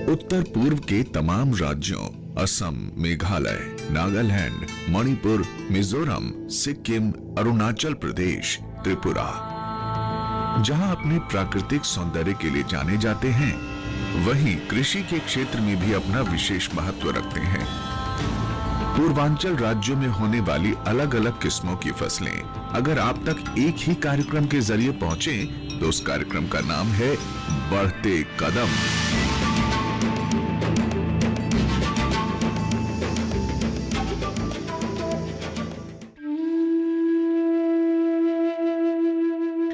उत्तर पूर्व के तमाम राज्यों असम, मेघालय, नागालैंड, मणिपुर, मिजोरम, सिक्किम, अरुणाचल प्रदेश, त्रिपुरा, जहां अपने प्राकृतिक सौंदर्य के लिए जाने जाते हैं, वहीं कृषि के क्षेत्र में भी अपना विशेष महत्व रखते हैं। पूर्वांचल राज्यों में होने वाली अलग अलग किस्मों की फसलें अगर आप तक एक ही कार्यक्रम के जरिए पहुंचे तो उस कार्यक्रम का नाम है बढ़ते कदम।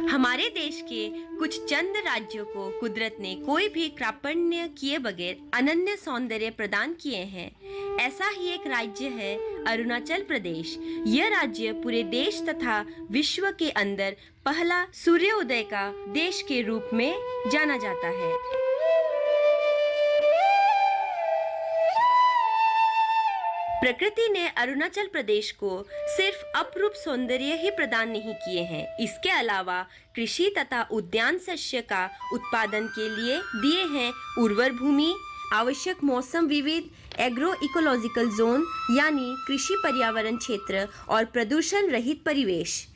हमारे देश के कुछ चंद राज्यों को कुदरत ने कोई भी कार्पण्य किए बगैर अनन्य सौंदर्य प्रदान किए हैं। ऐसा ही एक राज्य है अरुणाचल प्रदेश। यह राज्य पूरे देश तथा विश्व के अंदर पहला सूर्योदय का देश के रूप में जाना जाता है। प्रकृति ने अरुणाचल प्रदेश को सिर्फ अपरूप सौंदर्य ही प्रदान नहीं किए हैं, इसके अलावा कृषि तथा उद्यान शस्य का उत्पादन के लिए दिए हैं उर्वर भूमि, आवश्यक मौसम विविध, एग्रो इकोलॉजिकल जोन यानी कृषि पर्यावरण क्षेत्र और प्रदूषण रहित परिवेश।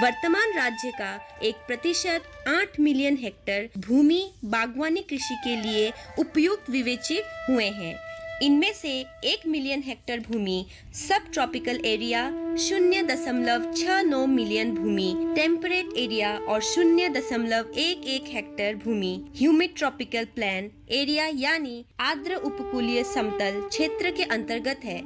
वर्तमान राज्य का 1% 8 मिलियन हेक्टेयर भूमि बागवानी कृषि के लिए उपयुक्त विवेचित हुए हैं। इनमें से 1 मिलियन हेक्टेयर भूमि सब ट्रॉपिकल एरिया, 0.69 मिलियन भूमि टेम्परेट एरिया और 0.11 हेक्टेयर भूमि ह्यूमिड ट्रॉपिकल प्लेन एरिया यानी आर्द्र उपकूलीय समतल क्षेत्र के अंतर्गत है।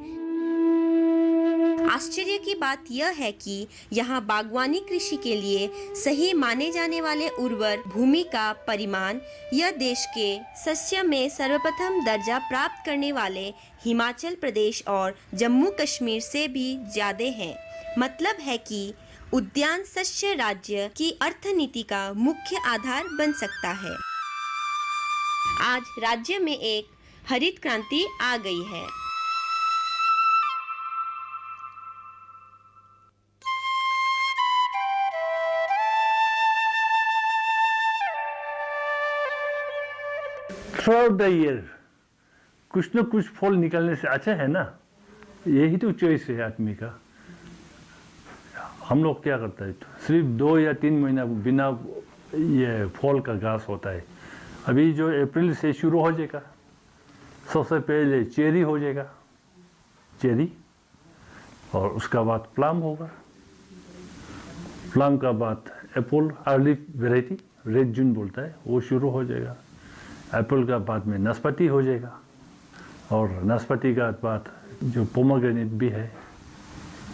आश्चर्य की बात यह है कि यहाँ बागवानी कृषि के लिए सही माने जाने वाले उर्वर भूमि का परिमाण यह देश के शस्य में सर्वप्रथम दर्जा प्राप्त करने वाले हिमाचल प्रदेश और जम्मू कश्मीर से भी ज्यादा है। मतलब है कि उद्यान शस्य राज्य की अर्थनीति का मुख्य आधार बन सकता है। आज राज्य में एक हरित क्रांति आ गई है। थ्रू द ईयर कुछ न कुछ फल निकलने से अच्छा है ना। यही तो चॉइस है आदमी का। हम लोग क्या करते हैं, सिर्फ 2 या 3 महीना बिना ये फल का घास होता है। अभी जो अप्रैल से शुरू हो जाएगा, सबसे पहले चेरी हो जाएगा, चेरी, और उसका बाद प्लम होगा, प्लम का बाद एप्पल अर्ली वेराइटी रेड जून बोलता है वो शुरू हो जाएगा। एप्पल का बाद में नाशपाती हो जाएगा और नाशपाती का बाद जो पोमेग्रेनेट भी है,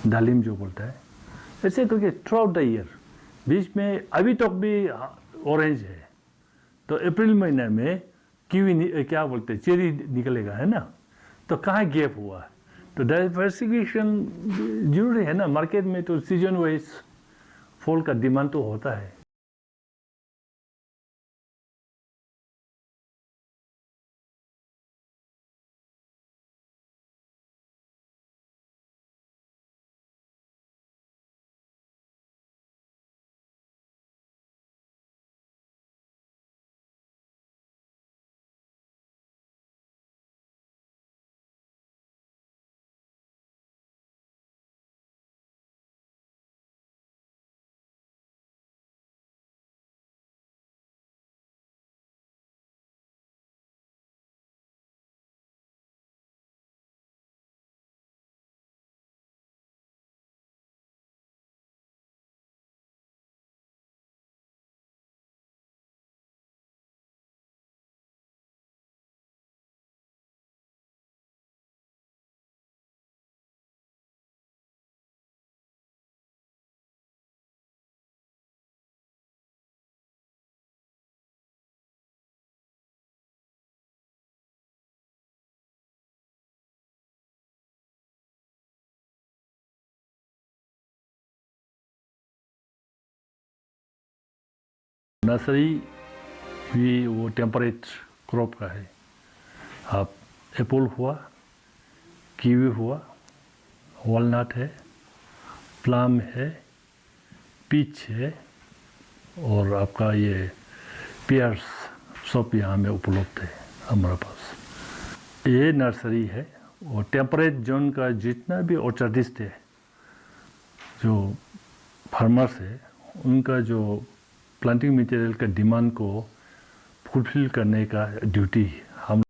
दालिम जो बोलता है। ऐसे करके थ्रू आउट द ईयर बीच में अभी तक भी ऑरेंज है, तो अप्रैल महीने में कीवी क्या बोलते हैं चेरी निकलेगा, है ना। तो कहाँ गैप हुआ, तो डाइवर्सिफिकेशन जरूरी है ना। मार्केट में तो सीजन वाइज फल का डिमांड तो होता है। नर्सरी भी वो टेम्परेट क्रॉप का है। आप एप्पल हुआ, कीवी हुआ, वॉलनट है, प्लम है, पीच है, और आपका ये पेयर्स सब यहाँ में उपलब्ध है हमारे पास। ये नर्सरी है और टेम्परेट जोन का जितना भी ऑर्चर्डिस्ट है, जो फार्मर्स है, उनका जो प्लांटिंग मटेरियल का डिमांड को फुलफिल करने का ड्यूटी हम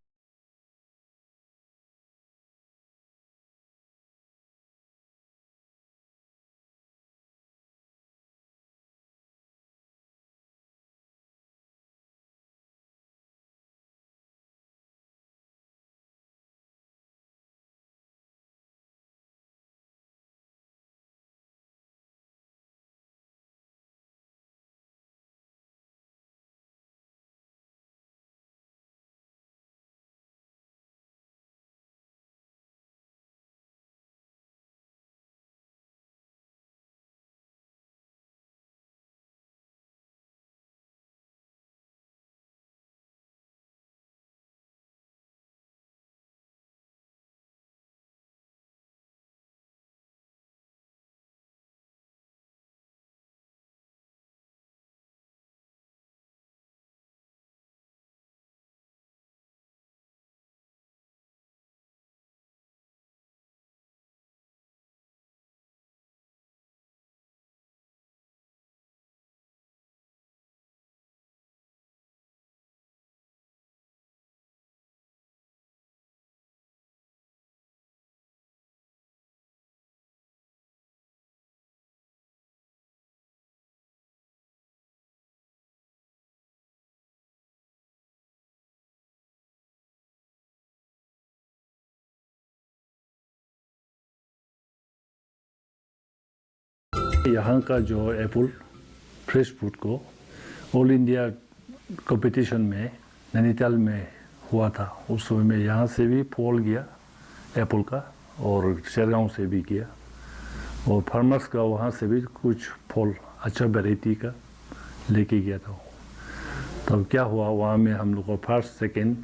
यहाँ का जो एप्पल फ्रेश फूड को ऑल इंडिया कंपटीशन में नैनीताल में हुआ था, उस समय में यहाँ से भी फॉल गया एप्पल का और शेरगांव से भी किया और फार्मर्स का वहाँ से भी कुछ फॉल अच्छा वैरायटी का लेके गया था। तब क्या हुआ, वहाँ में हम लोग को फर्स्ट सेकेंड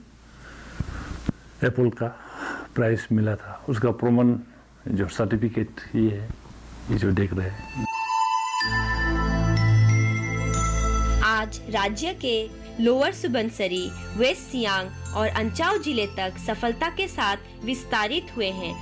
एप्पल का प्राइस मिला था। उसका प्रमाण जो सर्टिफिकेट ये है, ये जो देख रहे हैं। आज राज्य के लोअर सुबनसिरी, वेस्ट सियांग और अंचाव जिले तक सफलता के साथ विस्तारित हुए हैं।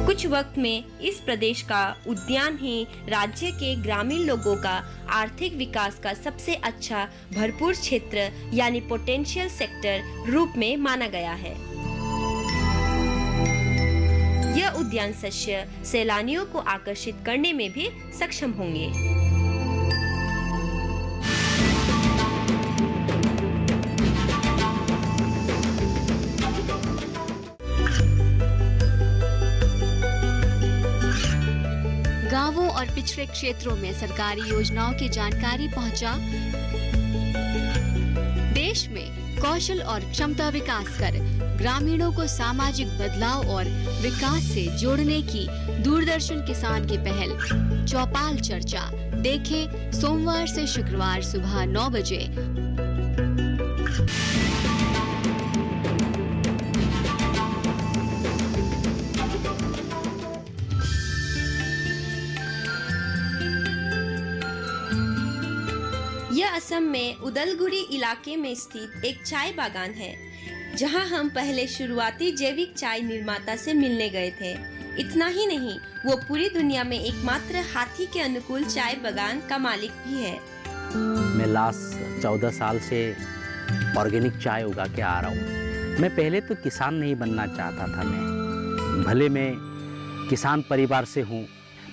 कुछ वक्त में इस प्रदेश का उद्यान ही राज्य के ग्रामीण लोगों का आर्थिक विकास का सबसे अच्छा भरपूर क्षेत्र यानी पोटेंशियल सेक्टर रूप में माना गया है। यह उद्यान शस्य सैलानियों को आकर्षित करने में भी सक्षम होंगे। गांवों और पिछड़े क्षेत्रों में सरकारी योजनाओं की जानकारी पहुंचा। देश में कौशल और क्षमता विकास कर ग्रामीणों को सामाजिक बदलाव और विकास से जोड़ने की दूरदर्शन किसान की पहल चौपाल चर्चा देखें सोमवार से शुक्रवार सुबह 9 बजे। यह असम में उदलगुरी इलाके में स्थित एक चाय बागान है, जहां हम पहले शुरुआती जैविक चाय निर्माता से मिलने गए थे। इतना ही नहीं, वो पूरी दुनिया में एकमात्र हाथी के अनुकूल चाय बागान का मालिक भी है। मैं लास्ट 14 साल से ऑर्गेनिक चाय उगा के आ रहा हूँ। मैं पहले तो किसान नहीं बनना चाहता था। मैं भले मैं किसान परिवार से हूँ।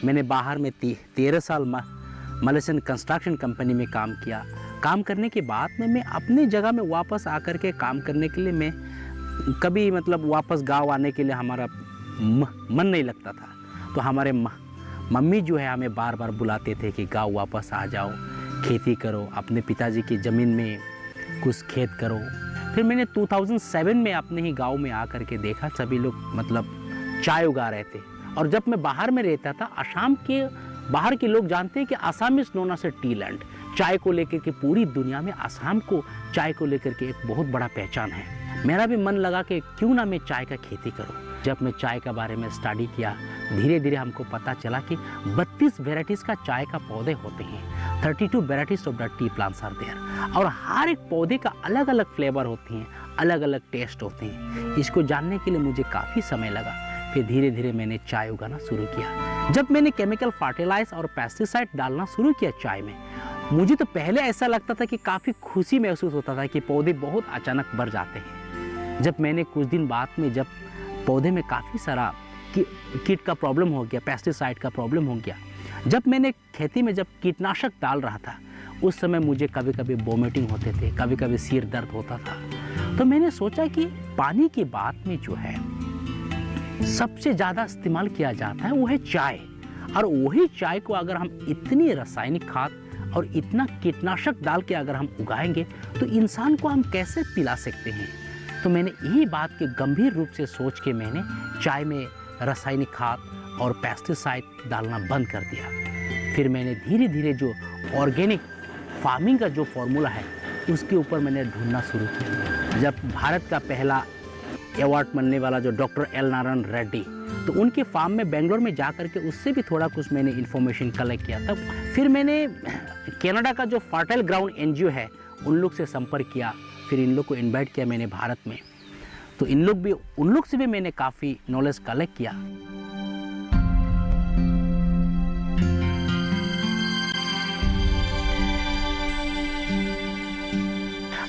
मैंने बाहर में 13 साल मलेशियन कंस्ट्रक्शन कंपनी में काम किया। काम करने के बाद में मैं अपनी जगह में वापस आकर के काम करने के लिए मैं कभी मतलब वापस गांव आने के लिए हमारा मन नहीं लगता था। तो हमारे मम्मी जो है हमें बार बार बुलाते थे कि गांव वापस आ जाओ, खेती करो, अपने पिताजी की ज़मीन में कुछ खेत करो। फिर मैंने 2007 में अपने ही गांव में आकर के देखा सभी लोग मतलब चाय उगा रहे थे। और जब मैं बाहर में रहता था, असम के बाहर के लोग जानते हैं कि Assam is known as tea land. चाय को लेकर के पूरी दुनिया में असम को चाय को लेकर के एक बहुत बड़ा पहचान है। मेरा भी मन लगा कि क्यों ना मैं चाय का खेती करूं। जब मैं चाय के बारे में स्टडी किया धीरे धीरे हमको पता चला कि 32 वेराइटीज़ का चाय का पौधे होते हैं। 32 varieties of the tea plants are there, और हर एक पौधे का अलग अलग फ्लेवर होती हैं, अलग अलग टेस्ट होते हैं। इसको जानने के लिए मुझे काफ़ी समय लगा। फिर धीरे धीरे मैंने चाय उगाना शुरू किया। जब मैंने केमिकल फर्टिलाइज और पेस्टिसाइड डालना शुरू किया चाय में, मुझे तो पहले ऐसा लगता था कि काफ़ी खुशी महसूस होता था कि पौधे बहुत अचानक बढ़ जाते हैं। जब मैंने कुछ दिन बाद में जब पौधे में काफ़ी सारा कीट का प्रॉब्लम हो गया, पेस्टिसाइड का प्रॉब्लम हो गया, जब मैंने खेती में जब कीटनाशक डाल रहा था, उस समय मुझे कभी कभी वोमिटिंग होते थे, कभी कभी सिर दर्द होता था। तो मैंने सोचा कि पानी की बात में जो है सबसे ज़्यादा इस्तेमाल किया जाता है वो है चाय, और वही चाय को अगर हम इतनी रासायनिक खाद और इतना कीटनाशक डाल के अगर हम उगाएंगे तो इंसान को हम कैसे पिला सकते हैं। तो मैंने यही बात के गंभीर रूप से सोच के मैंने चाय में रासायनिक खाद और पेस्टिसाइड डालना बंद कर दिया। फिर मैंने धीरे धीरे जो ऑर्गेनिक फार्मिंग का जो फॉर्मूला है उसके ऊपर मैंने ढूंढना शुरू किया। जब भारत का पहला अवार्ड मिलने वाला जो डॉक्टर एल नारायण रेड्डी, तो उनके फार्म में बेंगलोर में जा कर के उससे भी थोड़ा कुछ मैंने इन्फॉर्मेशन कलेक्ट किया था। फिर मैंने कनाडा का जो फर्टाइल ग्राउंड एनजीओ है उन लोग से संपर्क किया। फिर इन लोग को इनवाइट किया मैंने भारत में, तो उन लोग से भी मैंने काफ़ी नॉलेज कलेक्ट किया।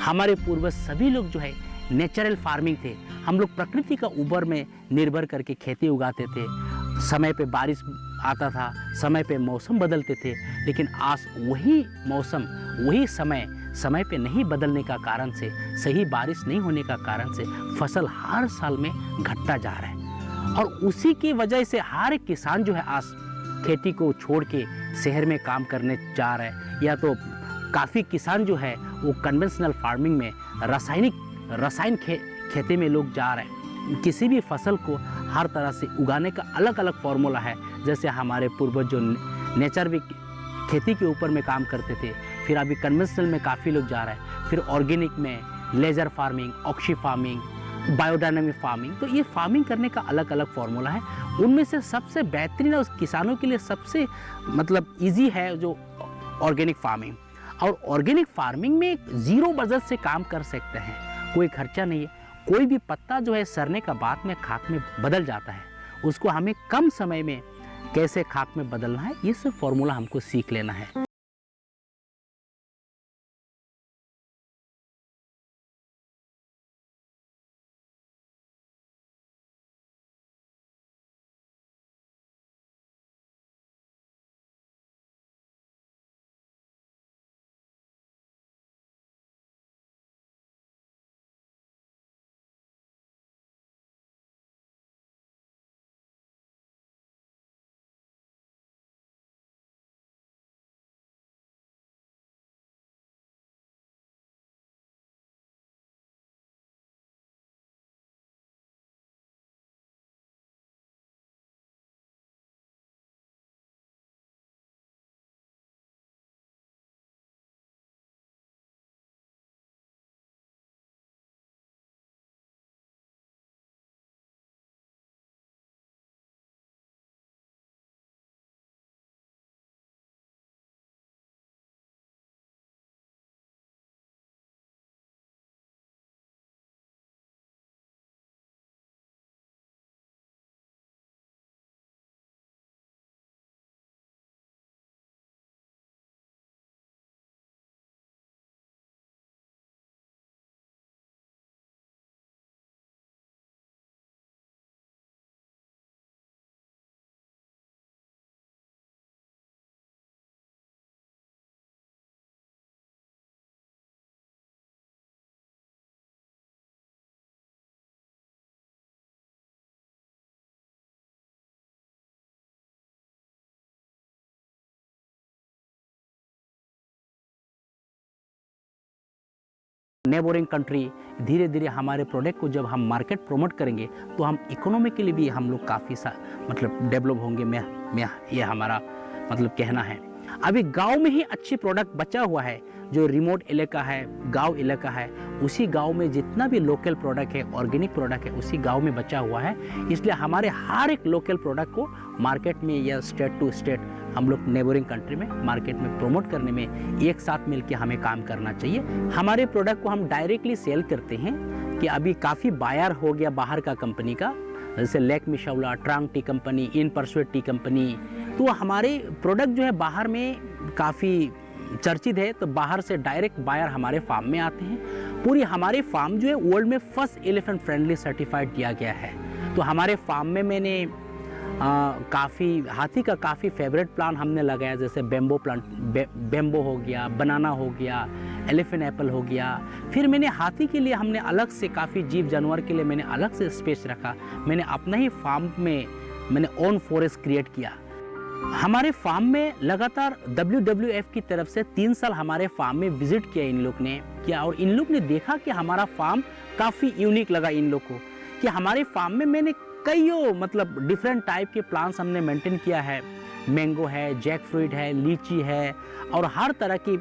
हमारे पूर्वज सभी लोग जो है नेचुरल फार्मिंग थे। हम लोग प्रकृति का ऊपर में निर्भर करके खेती उगाते थे। समय पे बारिश आता था, समय पे मौसम बदलते थे, लेकिन आज वही मौसम वही समय पे नहीं बदलने का कारण से, सही बारिश नहीं होने का कारण से फसल हर साल में घटता जा रहा है। और उसी की वजह से हर एक किसान जो है आज खेती को छोड़ के शहर में काम करने जा रहा है, या तो काफ़ी किसान जो है वो कन्वेंशनल फार्मिंग में रसायन खेती में लोग जा रहे हैं। किसी भी फसल को हर तरह से उगाने का अलग अलग फार्मूला है। जैसे हमारे पूर्वज जो नेचर भी खेती के ऊपर में काम करते थे, फिर अभी कन्वेंशनल में काफ़ी लोग जा रहे हैं, फिर ऑर्गेनिक में leisure farming, oxy farming, biodynamic farming. तो ये फार्मिंग करने का अलग अलग फार्मूला है। उनमें से सबसे बेहतरीन उस किसानों के लिए सबसे ईजी है जो ऑर्गेनिक फार्मिंग। और ऑर्गेनिक फार्मिंग में 0 बजट से काम कर सकते हैं, कोई खर्चा नहीं है। कोई भी पत्ता जो है सड़ने का बाद में खाक में बदल जाता है, उसको हमें कम समय में कैसे खाक में बदलना है, ये सब फॉर्मूला हमको सीख लेना है। नेबरिंग कंट्री धीरे धीरे हमारे प्रोडक्ट को जब हम मार्केट प्रमोट करेंगे तो हम इकोनॉमिकली भी हम लोग काफ़ी डेवलप होंगे। मैं ये हमारा कहना है। अभी गांव में ही अच्छी प्रोडक्ट बचा हुआ है, जो रिमोट इलाका है, गांव इलाका है, उसी गांव में जितना भी लोकल प्रोडक्ट है, ऑर्गेनिक प्रोडक्ट है, उसी गांव में बचा हुआ है। इसलिए हमारे हर एक लोकल प्रोडक्ट को मार्केट में या स्टेट टू स्टेट हम लोग नेबरिंग कंट्री में मार्केट में प्रमोट करने में एक साथ मिलकर हमें काम करना चाहिए। हमारे प्रोडक्ट को हम डायरेक्टली सेल करते हैं कि अभी काफ़ी बायर हो गया बाहर का कंपनी का, जैसे लेक मिशावला, ट्रांग टी कंपनी, इन परसुएट टी कंपनी। तो हमारे प्रोडक्ट जो है बाहर में काफ़ी चर्चित है, तो बाहर से डायरेक्ट बायर हमारे फार्म में आते हैं। पूरी हमारे फार्म जो है वर्ल्ड में फर्स्ट एलिफेंट फ्रेंडली सर्टिफाइड दिया गया है। तो हमारे फार्म में मैंने काफ़ी हाथी का काफ़ी फेवरेट प्लांट हमने लगाया, जैसे बेम्बो प्लांट, बेम्बो हो गया, बनाना हो गया, एलिफेंट एप्पल हो गया। फिर मैंने हाथी के लिए हमने अलग से काफ़ी जीव जानवर के लिए मैंने अलग से स्पेस रखा। मैंने अपना ही फार्म में मैंने ओन फॉरेस्ट क्रिएट किया। हमारे फार्म में लगातार WWF की तरफ से 3 साल हमारे फार्म में विजिट किया इन लोग ने किया, और इन लोग ने देखा कि हमारा फार्म काफ़ी यूनिक लगा इन लोग को, कि हमारे फार्म में मैंने कईयों मतलब डिफरेंट टाइप के प्लांट्स हमने मेंटेन किया है। मैंगो है, जैक फ्रूट है, लीची है, और हर तरह की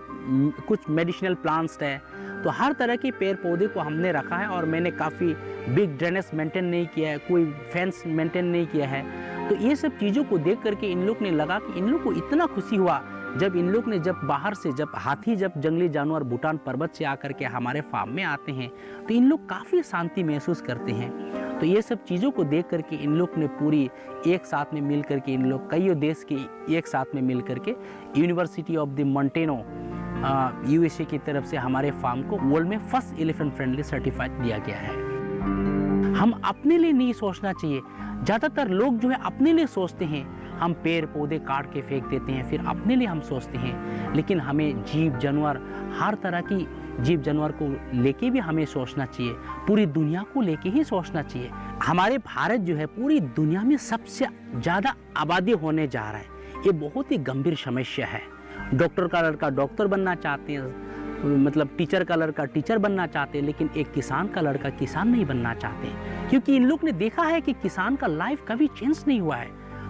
कुछ मेडिसिनल प्लांट्स है। तो हर तरह के पेड़ पौधे को हमने रखा है, और मैंने काफ़ी बिग ड्रेनेज मेंटेन नहीं किया है, कोई फेंस मेंटेन नहीं किया है। तो ये सब चीज़ों को देख करके इन लोग ने लगा कि इन लोग को इतना खुशी हुआ जब इन लोग ने जब बाहर से जब हाथी जब जंगली जानवर भूटान पर्वत से आकर के हमारे फार्म में आते हैं, तो इन लोग काफ़ी शांति महसूस करते हैं। तो ये सब चीज़ों को देख करके इन लोग ने पूरी एक साथ में मिल करके इन लोग कईयों देश के एक साथ में मिल करके यूनिवर्सिटी ऑफ द मॉन्टेनो USA की तरफ से हमारे फार्म को वर्ल्ड में फर्स्ट एलिफेंट फ्रेंडली सर्टिफाइड दिया गया है। हम अपने लिए नहीं सोचना चाहिए। ज़्यादातर लोग जो है अपने लिए सोचते हैं, हम पेड़ पौधे काट के फेंक देते हैं, फिर अपने लिए हम सोचते हैं। लेकिन हमें जीव जानवर, हर तरह की जीव जानवर को लेके भी हमें सोचना चाहिए, पूरी दुनिया को लेके ही सोचना चाहिए। हमारे भारत जो है पूरी दुनिया में सबसे ज़्यादा आबादी होने जा रहा है। ये बहुत ही गंभीर समस्या है। डॉक्टर का लड़का डॉक्टर बनना चाहते हैं, मतलब टीचर का लड़का टीचर बनना चाहते हैं, लेकिन एक किसान का लड़का किसान नहीं बनना चाहते, क्योंकि इन लोग ने देखा है कि किसान का लाइफ कभी चेंज नहीं हुआ है।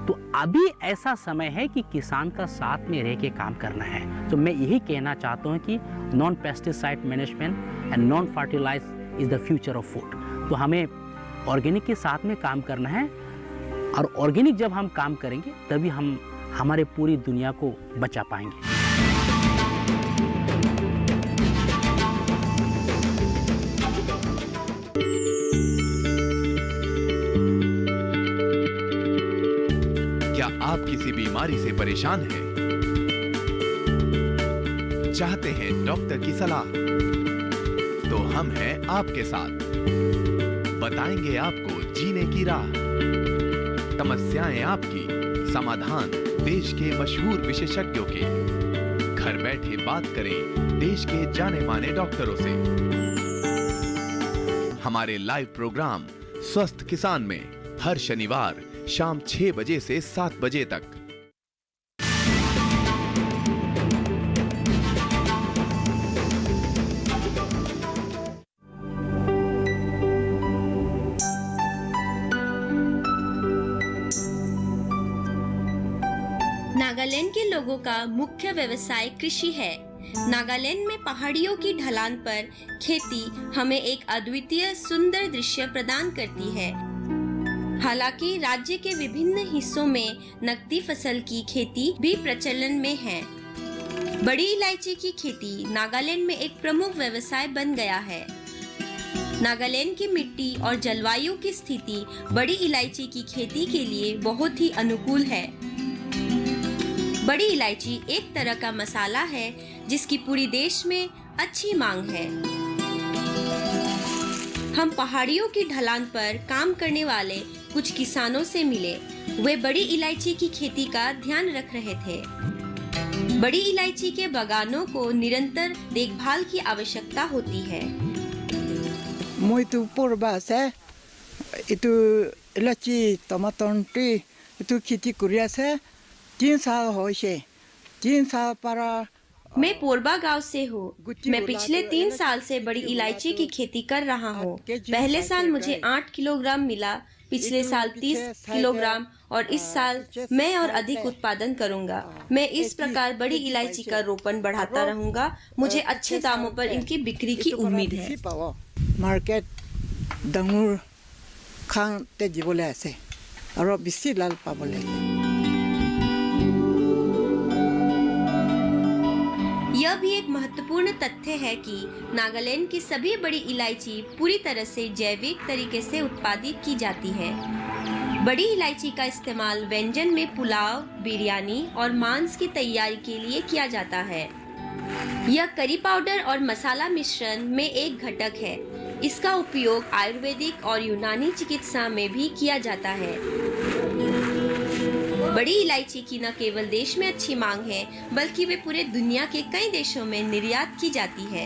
तो अभी ऐसा समय है कि किसान का साथ में रह के काम करना है। तो मैं यही कहना चाहता हूँ कि non pesticide management and non fertilize is the future of food. तो हमें ऑर्गेनिक के साथ में काम करना है, और ऑर्गेनिक जब हम काम करेंगे तभी हम हमारे पूरी दुनिया को बचा पाएंगे। क्या आप किसी बीमारी से परेशान हैं? चाहते हैं डॉक्टर की सलाह? तो हम हैं आपके साथ, बताएंगे आपको जीने की राह। समस्याएं आपकी, समाधान देश के मशहूर विशेषज्ञों के। घर बैठे बात करें देश के जाने माने डॉक्टरों से। हमारे लाइव प्रोग्राम स्वस्थ किसान में हर शनिवार शाम 6 बजे से 7 बजे तक। नागालैंड के लोगों का मुख्य व्यवसाय कृषि है। नागालैंड में पहाड़ियों की ढलान पर खेती हमें एक अद्वितीय सुंदर दृश्य प्रदान करती है। हालांकि राज्य के विभिन्न हिस्सों में नकदी फसल की खेती भी प्रचलन में है। बड़ी इलायची की खेती नागालैंड में एक प्रमुख व्यवसाय बन गया है। नागालैंड की मिट्टी और जलवायु की स्थिति बड़ी इलायची की खेती के लिए बहुत ही अनुकूल है। बड़ी इलायची एक तरह का मसाला है जिसकी पूरी देश में अच्छी मांग है। हम पहाड़ियों की ढलान पर काम करने वाले कुछ किसानों से मिले। वे बड़ी इलायची की खेती का ध्यान रख रहे थे। बड़ी इलायची के बागानों को निरंतर देखभाल की आवश्यकता होती है। Muito por base itu ilachi tomaton tree itu खेती कुरिया से 3 साल हो से 3 साल para मैं पोरबा गांव से हूँ। मैं पिछले 3 साल से बड़ी इलायची की खेती कर रहा हूँ। पहले साल मुझे 8 किलोग्राम मिला, पिछले साल 30 किलोग्राम और इस साल मैं और अधिक उत्पादन करूंगा। मैं इस प्रकार बड़ी इलायची का रोपण बढ़ाता रहूंगा। मुझे अच्छे दामों पर इनकी बिक्री की उम्मीद है। मार्केट डांगुर खान ते जीवले आसे और बेसी लाल पाबले। यह भी एक महत्वपूर्ण तथ्य है कि नागालैंड की सभी बड़ी इलायची पूरी तरह से जैविक तरीके से उत्पादित की जाती है। बड़ी इलायची का इस्तेमाल व्यंजन में पुलाव, बिरयानी और मांस की तैयारी के लिए किया जाता है। यह करी पाउडर और मसाला मिश्रण में एक घटक है। इसका उपयोग आयुर्वेदिक और यूनानी चिकित्सा में भी किया जाता है। बड़ी इलायची की न केवल देश में अच्छी मांग है, बल्कि वे पूरे दुनिया के कई देशों में निर्यात की जाती है।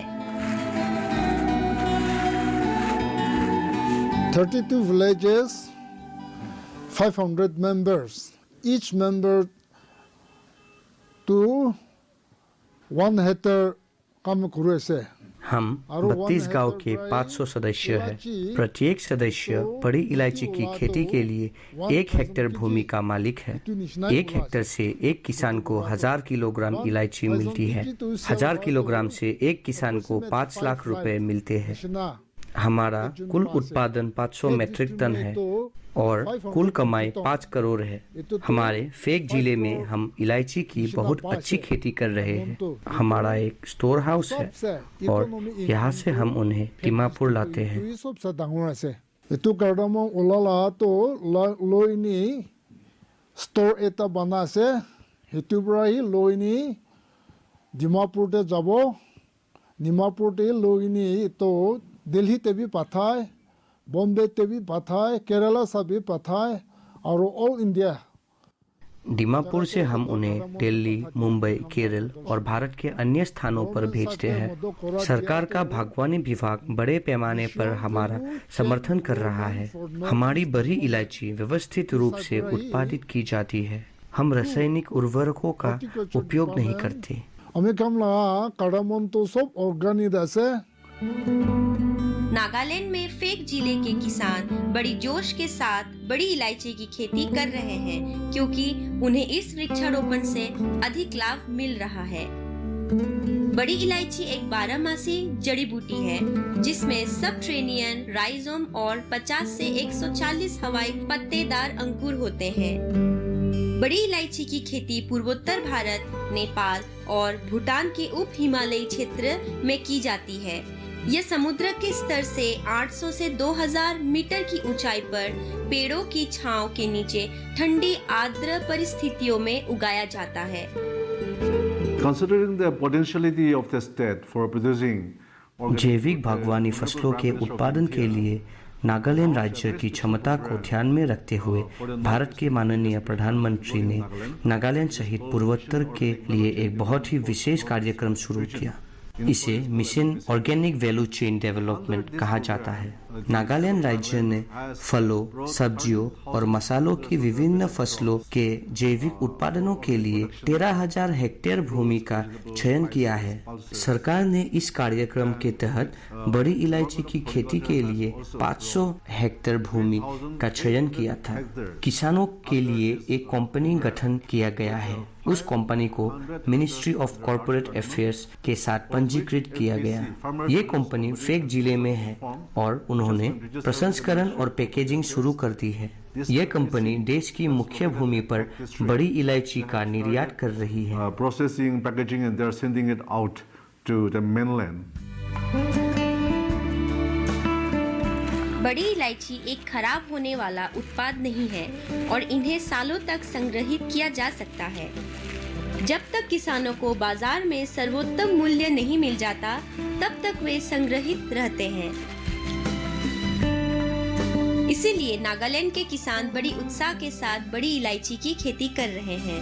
32 villages, 500 members. Each member to 1 hectare काम करे से। हम 32 गांव के 500 सदस्य हैं। प्रत्येक सदस्य बड़ी इलायची की खेती के लिए 1 हेक्टेयर भूमि का मालिक है। 1 हेक्टेयर से एक किसान को 1000 किलोग्राम इलायची मिलती है। 1000 किलोग्राम से एक किसान को 5 लाख रुपए मिलते हैं। हमारा कुल उत्पादन 500 मीट्रिक टन है और कुल कमाई 5 करोड़ है। हमारे फेक जिले में हम इलायची की बहुत अच्छी खेती कर रहे हैं। हमारा एक स्टोर हाउस है और यहाँ से हम उन्हें दीमापुर लाते हैं। इतु कार्डमम ओलाला तो लोइनी स्टोर एटा बनासे हेतुब्राही लोइनी दीमापुर ते जाबो दीमापुर ते लोइनी तो दिल्ली ते भी पठाए बॉम्बे ते भी पठाए केरला से भी पठाए और ऑल इंडिया। दीमापुर से हम उन्हें दिल्ली, मुंबई, केरल और भारत के अन्य स्थानों पर भेजते हैं। सरकार का बागवानी विभाग बड़े पैमाने पर हमारा समर्थन कर रहा है। हमारी बड़ी इलायची व्यवस्थित रूप से उत्पादित की जाती है। हम रासायनिक उर्वरकों का उपयोग नहीं करते। नागालैंड में फेक जिले के किसान बड़ी जोश के साथ बड़ी इलायची की खेती कर रहे हैं, क्योंकि उन्हें इस वृक्षारोपण से अधिक लाभ मिल रहा है। बड़ी इलायची एक 12मासी जड़ी बूटी है, जिसमें सबट्रेनियन, राइजोम और 50 से 140 हवाई पत्तेदार अंकुर होते हैं। बड़ी इलायची की खेती पूर्वोत्तर भारत, नेपाल और भूटान के उप हिमालयी क्षेत्र में की जाती है। यह समुद्र के स्तर से 800 से 2000 मीटर की ऊंचाई पर पेड़ों की छांव के नीचे ठंडी आर्द्र परिस्थितियों में उगाया जाता है। Considering the potentiality of the state for producing जैविक बागवानी फसलों के उत्पादन के लिए नागालैंड राज्य की क्षमता को ध्यान में रखते हुए भारत के माननीय प्रधानमंत्री ने नागालैंड सहित पूर्वोत्तर के लिए एक बहुत ही विशेष कार्यक्रम शुरू किया। इसे mission organic value chain development कहा जाता है। नागालैंड राज्य ने फलों, सब्जियों और मसालों की विभिन्न फसलों के जैविक उत्पादनों के लिए 13,000 हेक्टेयर भूमि का चयन किया है। सरकार ने इस कार्यक्रम के तहत बड़ी इलायची की खेती के लिए 500 हेक्टेयर भूमि का चयन किया था। किसानों के लिए एक कंपनी गठन किया गया है। उस कंपनी को मिनिस्ट्री ऑफ कॉर्पोरेट अफेयर्स के साथ पंजीकृत किया गया। ये कंपनी फेक जिले में है और उन्होंने प्रसंस्करण और पैकेजिंग शुरू कर दी है। यह कंपनी देश की मुख्य भूमि पर बड़ी इलायची का निर्यात कर रही है। Processing, packaging, and they're sending it out to the mainland. बड़ी इलायची एक खराब होने वाला उत्पाद नहीं है और इन्हें सालों तक संग्रहित किया जा सकता है। जब तक किसानों को बाजार में सर्वोत्तम मूल्य नहीं मिल जाता, तब तक वे संग्रहित रहते हैं। इसीलिए नागालैंड के किसान बड़ी उत्साह के साथ बड़ी इलायची की खेती कर रहे हैं।